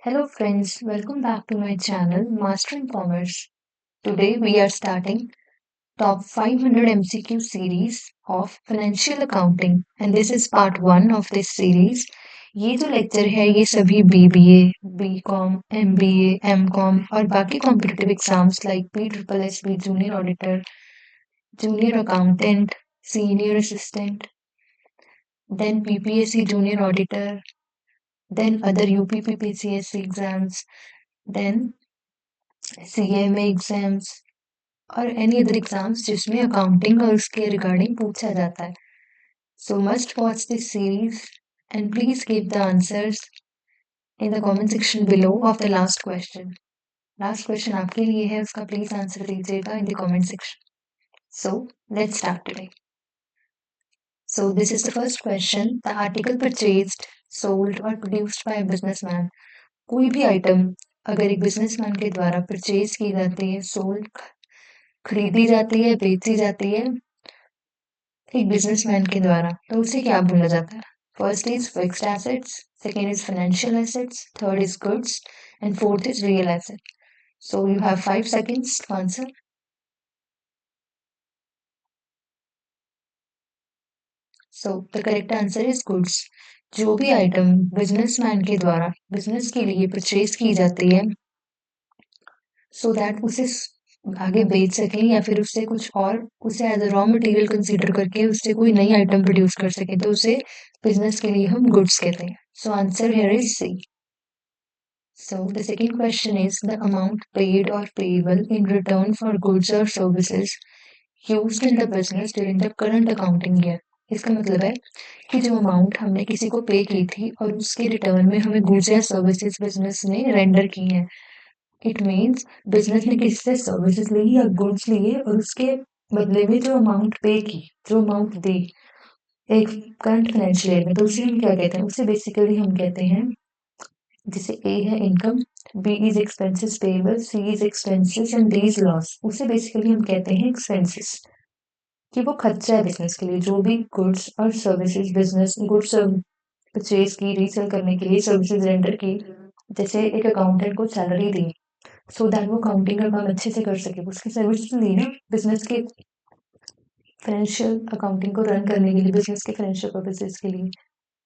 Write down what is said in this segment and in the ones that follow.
Hello friends, welcome back to my channel Mastering Commerce. Today we are starting top 500 MCQ series of financial accounting and this is part 1 of this series. ये जो lecture है ये सभी BBA, BCom, MBA, MCom और बाकी competitive exams like PSSB, junior auditor, junior accountant, senior assistant, then PPSC junior auditor, then other UPPCSC exams, then CMA exams और any other exams जिसमें accounting और उसके रिगार्डिंग पूछा जाता है. सो must watch this series and please give the answers in the comment section below of the last question. Last question आपके लिए है, उसका प्लीज आंसर दीजिएगा in the comment section. So let's start today. So this is the first question. The article purchased, sold or produced by a businessman. कोई भी item अगर एक businessman के द्वारा परचेज की जाती है, सोल्ड खरीदी जाती है, बेची जाती है एक बिजनेसमैन के द्वारा, तो उसे क्या बोला जाता है? First is fixed assets, second is financial assets, third is goods and fourth is real asset. So you have 5 seconds to answer. So the correct answer is goods. जो भी आइटम बिजनेसमैन के द्वारा बिजनेस के लिए purchase की जाती है so that उसे आगे बेच सकें या फिर उससे कुछ और उसे as a raw material consider करके उससे कोई नई आइटम प्रोड्यूस कर सके, तो उसे बिजनेस के लिए हम गुड्स कहते हैं. So answer here is C. So the second question is the amount paid or payable in return for goods or services used in the business during the current accounting year. इसका मतलब है कि जो amount हमने किसी को पे की थी और उसके रिटर्न में हमें गुड्स या सर्विसेज बिजनेस ने रेंडर की हैं. इट मीन्स बिजनेस ने किसी से सर्विसेज ली या गुड्स लिए और उसके बदले में जो अमाउंट पे की, जो अमाउंट दी एक करंट फाइनेंशियल ईयर में, तो उसे हम क्या कहते हैं? उसे बेसिकली हम कहते हैं, जैसे ए है income, B is expenses payable, C is expenses and D is loss. उसे बेसिकली हम कहते हैं एक्सपेंसेस, कि वो खर्चा है बिजनेस के लिए. जो भी गुड्स और सर्विसेज बिजनेस गुड्स परचेज की, रीसेल करने के लिए सर्विसेज रेंडर की, जैसे एक अकाउंटेंट को सैलरी दी सो दैट वो अकाउंटिंग का काम अच्छे से कर सके, उसकी सर्विस ली ना बिजनेस के फाइनेंशियल अकाउंटिंग को रन करने के लिए, बिजनेस के फाइनेंशियल पर्पसेस के लिए.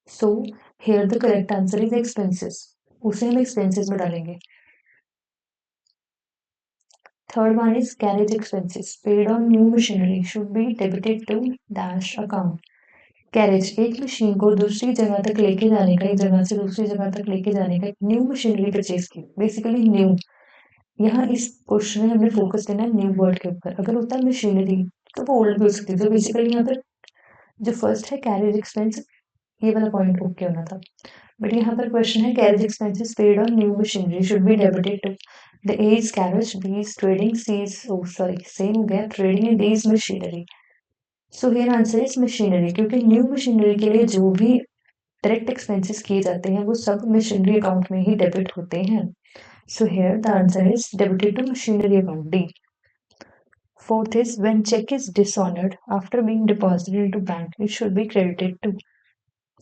So here the correct answer is expenses. उसे हम एक्सपेंसेस में डालेंगे. Third one is carriage expenses paid on new machinery should be debited to dash account. Carriage एक मशीन को दूसरी जगह तक लेके जाने का, एक जगह से दूसरी जगह तक लेके जाने का, न्यू मशीनरी परचेज की, बेसिकली न्यू. यहाँ इस क्वेश्चन में हमने फोकस करना है न्यू वर्ड के ऊपर. अगर होता है मशीनरी तो वो ओल्ड भी हो सकती है. तो बेसिकली यहाँ पर जो फर्स्ट है कैरेज एक्सपेंस, ये वाला पॉइंट ओके होना था. बट यहाँ पर क्वेश्चन है carriage expenses paid on new machinery should be debited to the A is carriage, B is trading, C is sorry same हो गया trading and D is machinery. So here answer is machinery, क्योंकि new machinery के लिए जो भी direct expenses किए जाते हैं वो सब मशीनरी अकाउंट में ही डेबिट होते हैं. So here the answer is debited to machinery account, D. Fourth is when check is dishonored after being deposited into bank, it should be credited to.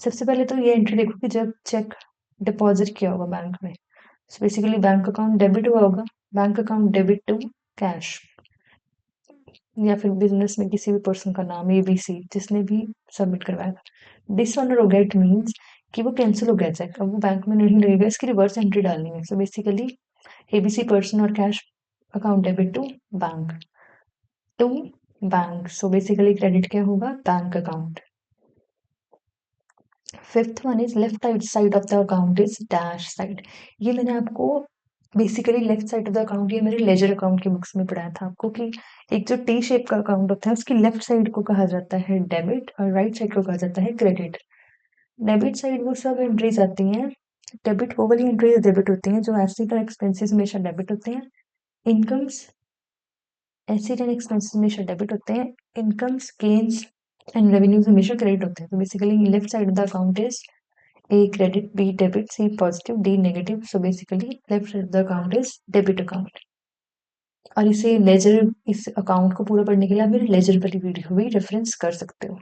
सबसे पहले तो ये एंट्री देखो कि जब चेक डिपॉजिट किया होगा बैंक में, so basically bank account debit हुआ होगा, bank account debit to cash, या फिर बिजनेस में किसी भी पर्सन का नाम ABC जिसने भी सबमिट करवाया था. डिसऑनर हो गया, इट मीन्स कि वो कैंसिल हो गया चेक, अब वो बैंक में नहीं रहेगा, इसकी रिवर्स एंट्री डालनी है. सो बेसिकली ABC पर्सन और cash account debit to bank, to bank. So basically credit क्या होगा? Bank account. Fifth one is left side of the account is dash side. ये मैंने आपको basically left side of the account, ये मेरे ledger account की books में पढ़ाया था आपको कि एक जो टी शेप का अकाउंट होता है उसकी लेफ्ट साइड को कहा जाता है डेबिट और राइट साइड को कहा जाता है क्रेडिट. डेबिट साइड वो सब एंट्रीज आती हैं, डेबिट वो वाली एंट्रीज डेबिट होती हैं जो एसेट और एक्सपेंसेस हमेशा डेबिट होते हैं. इनकम्स एसेट एंड एक्सपेंसेस हमेशा डेबिट होते हैं. इनकम्स गेन्स एंड रेवेन्यूज हमेशा क्रेडिट होते हैं. तो basically left side of the account is A credit, B debit, C positive, D negative. So basically left side of the account is debit account. और इसे laser, इस account को पूरा पढ़ने के लिए आप मेरे लेजर वाली वीडियो भी रेफरेंस कर सकते हो.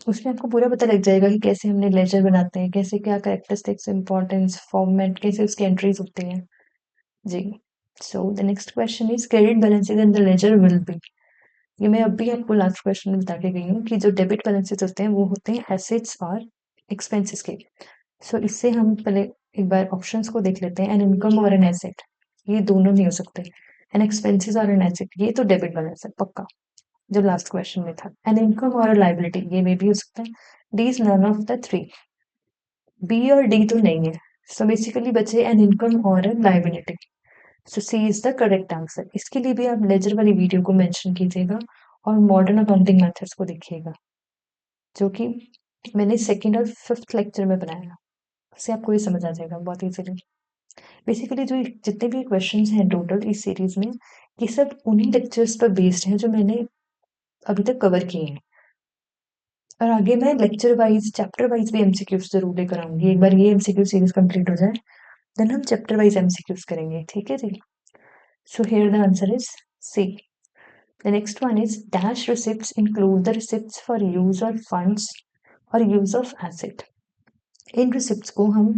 उसमें आपको पूरा पता लग जाएगा कि कैसे हमने लेजर बनाते हैं, कैसे क्या कैरेक्टरिस्टिक्स, इंपॉर्टेंस, फॉर्मेट, कैसे उसकी एंट्रीज होती हैं जी। So the next question is credit balances in the ledger will be. ये मैं अभी आपको लास्ट क्वेश्चन में बता के गई हूँ कि जो डेबिट बैलेंसेज होते हैं वो होते हैं एसेट्स और एक्सपेंसेस के। सो इससे हम पहले एक बार ऑप्शंस को देख लेते हैं। एन इनकम और एन एसेट, ये दोनों नहीं हो सकते। एन एक्सपेंसेस और एन एसेट, ये तो डेबिट बैलेंस है पक्का, जो लास्ट क्वेश्चन में था। एन इनकम और लाइबिलिटी, ये में भी हो सकता है। D is none of the three, B और डी तो नहीं है। सो बेसिकली बचे एन इनकम और an liability. So C is the correct answer. इसके लिए भी आप लेजर वाली वीडियो को मेंशन कीजिएगा और मॉडर्न अकाउंटिंग मेथड्स को देखिएगा, जो कि मैंने सेकेंड और फिफ्थ लेक्चर में बनाया। उससे आपको ये समझ आ जाएगा बहुत इजीली। बेसिकली जो जितने भी क्वेश्चंस हैं टोटल इस सीरीज में, ये सब उन्हीं लेक्चर्स पर बेस्ड हैं जो मैंने अभी तक कवर किए हैं। और आगे मैं लेक्चर वाइज, चैप्टर वाइज भी एमसीक्यूज जरूर लेकर आऊंगी। एक बार ये एमसीक्यू सीरीज कंप्लीट हो जाए, देन हम चैप्टर वाइज एमसीक्यूज करेंगे, ठीक है जी। So here the answer is C. The next one is dash receipts include the receipts for use of funds और use of asset। In receipts को हम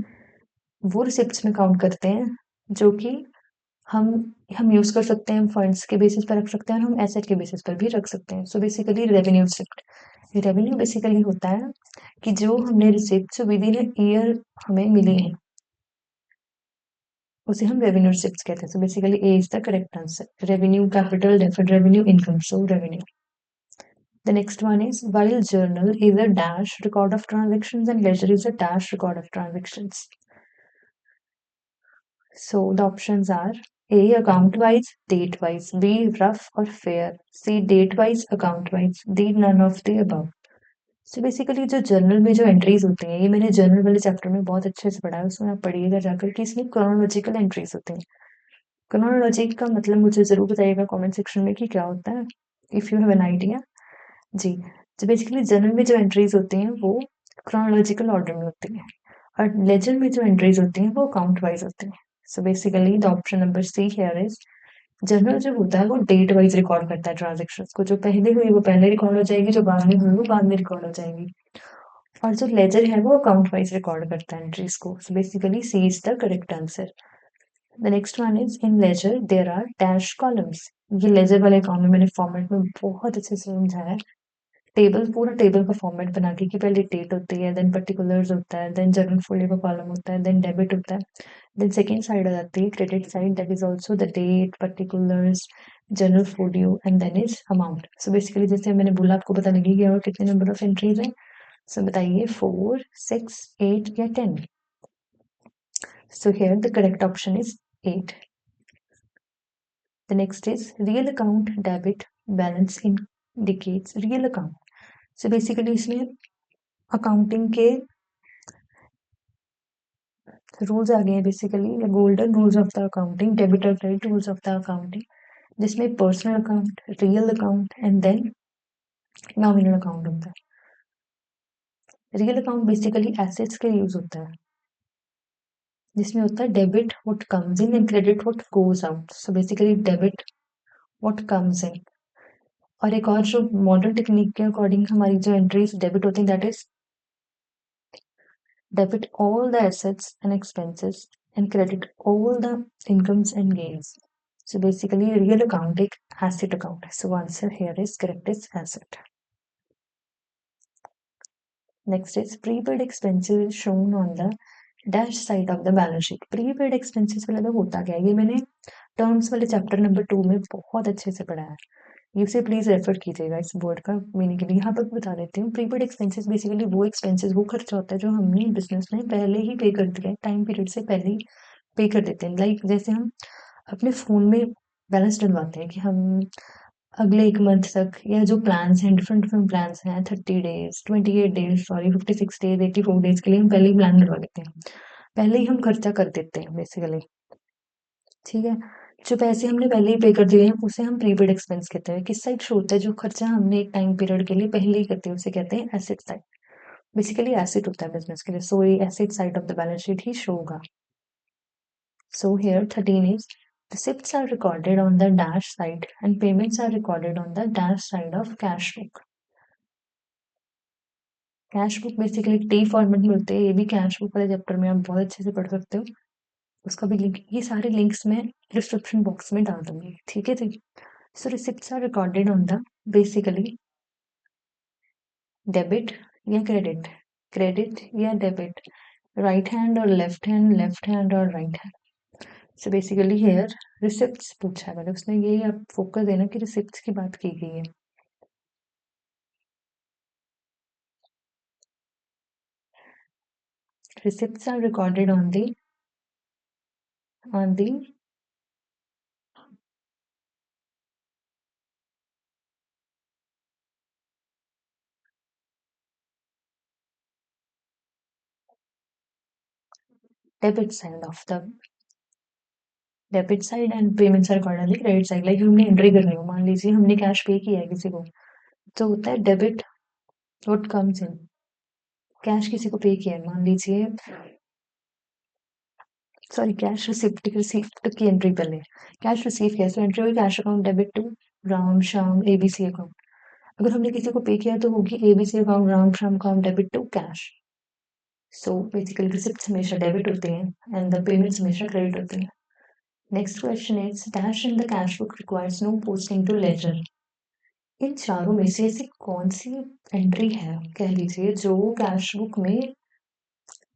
वो receipts में काउंट करते हैं जो कि हम हम यूज कर सकते हैं, फंड्स के बेसिस पर रख सकते हैं और हम एसेट के बेसिस पर भी रख सकते हैं। So basically revenue receipt, revenue basically होता है कि जो हमने रिसिप्ट विद इन ईयर हमें मिली है, उसे हम रेवेन्यू रिसिप्ट कहते हैं। So basically A is the correct answer. Revenue capital, deferred revenue, income, so revenue. The next one is while journal is a dash record of transactions and ledger is a dash record of transactions. So the options are A account wise, date wise, B rough or fair, C date wise, account wise, D none of the above. So basically जो journal में जो entries होती हैं, ये मैंने journal वाले chapter में बहुत अच्छे से पढ़ा है, उसमें आप पढ़िएगा जाकर कि इसमें क्रोनोलॉजिकल एंट्रीज होती हैं। क्रोनोलॉजी का मतलब मुझे जरूर बताइएगा कमेंट सेक्शन में कि क्या होता है, if you have an idea जी। तो बेसिकली जर्नल में जो एंट्रीज होती हैं वो क्रोनोलॉजिकल ऑर्डर में होती हैं और लेजर में जो एंट्रीज होती हैं वो अकाउंट वाइज होती हैं। So basically the option number see here is, journal जो होता है वो डेट वाइज रिकॉर्ड करता है ट्रांजेक्शन्स को, जो पहले हुई वो पहले रिकॉर्ड हो जाएगी, जो बाद में हुई वो बाद में रिकॉर्ड हो जाएगी। और जो लेजर है वो अकाउंट वाइज रिकॉर्ड करता है एंट्रीज को। So basically C is the correct answer. The next one is in ledger there are dash columns. ये लेजर वाले अकाउंट में मैंने फॉर्मेट में बहुत अच्छे से समझाया है। टेबल, पूरा टेबल का फॉर्मेट बना के कि पहले डेट होती है, देन पर्टिकुलर्स होता है, देन जर्नल फोल्डर का कॉलम होता है, देन डेबिट होता है, देन सेकेंड साइड आ जाती है credit side, that is also the date, particulars, journal folio and then is amount. So basically जैसे मैंने बोला आपको पता लगी कि और कितने नंबर ऑफ एंट्रीज हैं। सो बताइए 4, 6, 8 या 10। सो here the correct option is 8। The next is real account debit balance indicates real account। So basically इसमें अकाउंटिंग के रूल्स आ गए हैं, basically golden rules of the accounting, debit और credit rules of the accounting, जिसमें personal account, real account and then nominal account होता है। Real account basically assets के यूज होता है, जिसमें होता है debit what comes in and credit what goes out. So basically debit what comes in. और एक और जो मॉडर्न टेक्निक के अकॉर्डिंग हमारी जो एंट्रीज डेबिट होती है, that is debit all the assets and expenses and credit all the incomes and gains. So basically real account एक asset account है. So answer here is correct is asset. Next is prepaid expenses shown on the dash side of the balance sheet. Prepaid expenses वाला तो होता क्या है, ये मैंने terms वाले चैप्टर नंबर 2 में बहुत अच्छे से पढ़ा है। इसे प्लीज रेफर कीजिएगा इस वर्ड का मीनिंग के लिए। यहाँ पर बता देती हूँ। प्रीपेड एक्सपेंसेस बेसिकली वो एक्सपेंसेस, वो खर्चा होता है जो हमने बिजनेस में पहले ही पे कर दिया है, टाइम पीरियड से पहले ही पे कर देते हैं। लाइक जैसे हम अपने फोन में बैलेंस डलवाते हैं कि हम अगले एक मंथ तक, या जो प्लान्स हैं, डिफरेंट डिफरेंट प्लान्स हैं, 30 days, 28 days, sorry 56 days, 84 days के लिए हम पहले ही प्लान डलवा लेते हैं, पहले ही हम खर्चा कर देते हैं बेसिकली, ठीक है। जो पैसे हमने पहले ही पे कर दिए हैं उसे हम प्रीपेड एक्सपेंस कहते हैं। किस साइड शो होता है, जो खर्चा हमने एक टाइम पीरियड के लिए पहले ही करते हैं उसे कहते हैं एसेट साइड। बेसिकली एसेट होता है बिजनेस के लिए, सो ये asset side of the balance sheet ही शो होगा। So here 13 is receipts are recorded on the dash side and payments are recorded on the dash side of cash book। Cash book basically T format में होते हैं, ये भी cash book वाले chapter में आप बहुत अच्छे से पढ़ सकते हो। उसका भी लिंक, ये सारे लिंक्स मैं डिस्क्रिप्शन बॉक्स में डाल दूंगी, ठीक है जी। So receipts are recorded on the basically debit या क्रेडिट, क्रेडिट या डेबिट, राइट हैंड और लेफ्ट हैंड और right hand. So basically here receipts पूछा है, मतलब उसने ये आप फोकस देना कि रिसिप्ट्स की बात की गई है। Receipts are recorded on the debit side of the debit side and payments are recorded on the credit side. Like हमने एंट्री कर रही हो, मान लीजिए हमने कैश पे किया है किसी को, तो होता है debit what comes in, cash किसी को पे किया है, मान लीजिए सॉरी कैश रिसिप्ट की एंट्री पहले, कैश रिसीव किया, सो एंट्री हुई cash account debit to Ram Shyam ABC account. अगर हमने किसी को पे किया तो होगी ABC account Ram Shyam account debit to cash. So basically receipts हमेशा डेबिट होते हैं एंड द पेमेंट्स हमेशा क्रेडिट होते हैं। Next question is dash in the cash book requires no posting to ledger. इन चारों में से ऐसी कौन सी एंट्री है, कह लीजिए, जो कैश बुक में,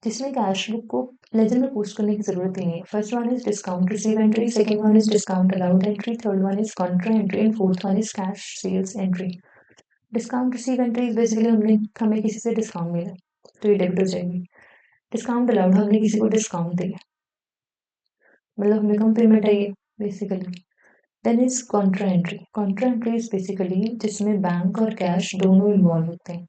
जिसमें कैश बुक को लेजर में पोस्ट करने की जरूरत नहीं है। First one is discount receive entry, second one is discount allowed entry, third one is contra entry and fourth one is cash sales entry. Discount receive entry basically हमें किसी से डिस्काउंट मिला तो ये डेबिट हो जाएगी। डिस्काउंट अलाउड, हमने किसी को डिस्काउंट दिया, मतलब हमें कम पेमेंट है ये basically. Then is contra entry, contra entry is basically जिसमें बैंक और कैश दोनों इन्वॉल्व होते हैं।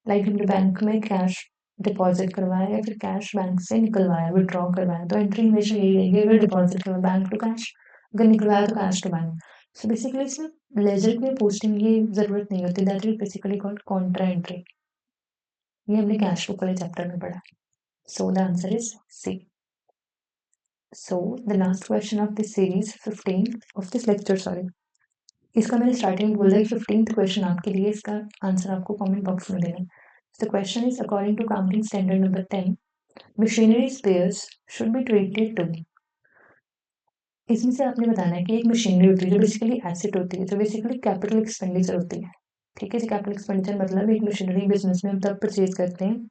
लाइक हमने बैंक में कैश डिपॉजिट करवाया या फिर कैश बैंक से निकलवाया, विड्रॉ करवाया, तो एंट्री हमेशा यही रहेगी, अगर डिपॉजिट करवाया बैंक टू कैश, अगर निकलवाया तो cash to bank. So basically इसमें लेजर में पोस्टिंग की जरूरत नहीं होती, that is basically called contra entry. ये हमने कैश बुक वाले चैप्टर में पढ़ा। So the answer is C. So the last question of this series 15 of this lecture, sorry, इसका मैंने स्टार्टिंग में बोला 15th क्वेश्चन आपके लिए, इसका आंसर आपको कमेंट बॉक्स में देना है। The question is according to counting standard number 10, machinery spares should be treated to। इसमें से आपने बताना है कि एक मशीनरी होती है जो बेसिकली एसेट होती है, जो बेसिकली कैपिटल एक्सपेंडिचर होती है, ठीक है जी। कैपिटल एक्सपेंडिचर मतलब एक मशीनरी बिजनेस में हम तब परचेज करते हैं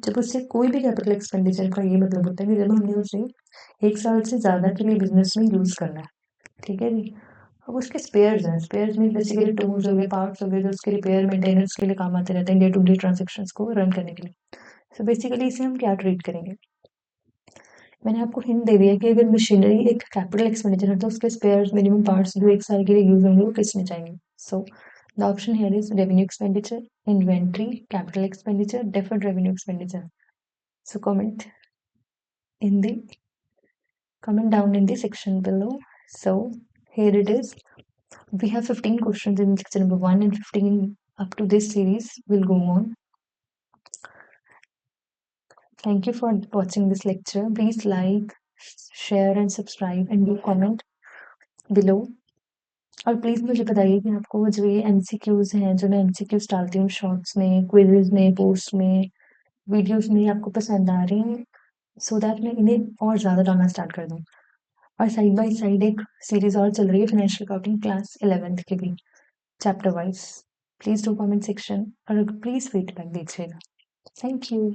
जब उससे कोई भी कैपिटल एक्सपेंडिचर का ये मतलब होता है कि जब हमने उसे 1 साल से ज्यादा के लिए बिजनेस में यूज करना है, ठीक है जी। अब उसके स्पेयर्स हैं, स्पेयर्स में बेसिकली टूल्स हो गए, पार्ट्स हो गए, जो उसके रिपेयर मेंटेनेंस के लिए काम आते रहते हैं डे टू डे ट्रांजेक्शन्स को रन करने के लिए। सो बेसिकली इसे हम क्या ट्रीट करेंगे, मैंने आपको हिंट दे दिया कि अगर मशीनरी एक कैपिटल एक्सपेंडिचर है तो उसके स्पेयर्स मिनिमम पार्ट्स जो 1 साल के लिए यूज होंगे वो किस में जाएंगे। So the option here is revenue expenditure, inventory, capital expenditure, deferred revenue expenditure। So comment down in the section below। So here it is, we have 15 questions in section number 1 and 15 up to this series will go on। Thank you for watching this lecture, please like, share and subscribe and do comment below। और please मुझे बताइए कि आपको जो ये MCQs हैं, जो मैं एमसीक्यूज डालती हूँ शॉर्ट्स में, क्विज़ेस में, पोस्ट में, वीडियोस में, आपको पसंद आ रही हैं, सो दैट मैं इन्हें और ज़्यादा डालना स्टार्ट कर दूँ। और साइड बाय साइड एक सीरीज और चल रही है फाइनेंशियल अकाउंटिंग क्लास 11th के भी, chapter wise. Please do comment section और प्लीज फीडबैक दीजिएगा। Thank you.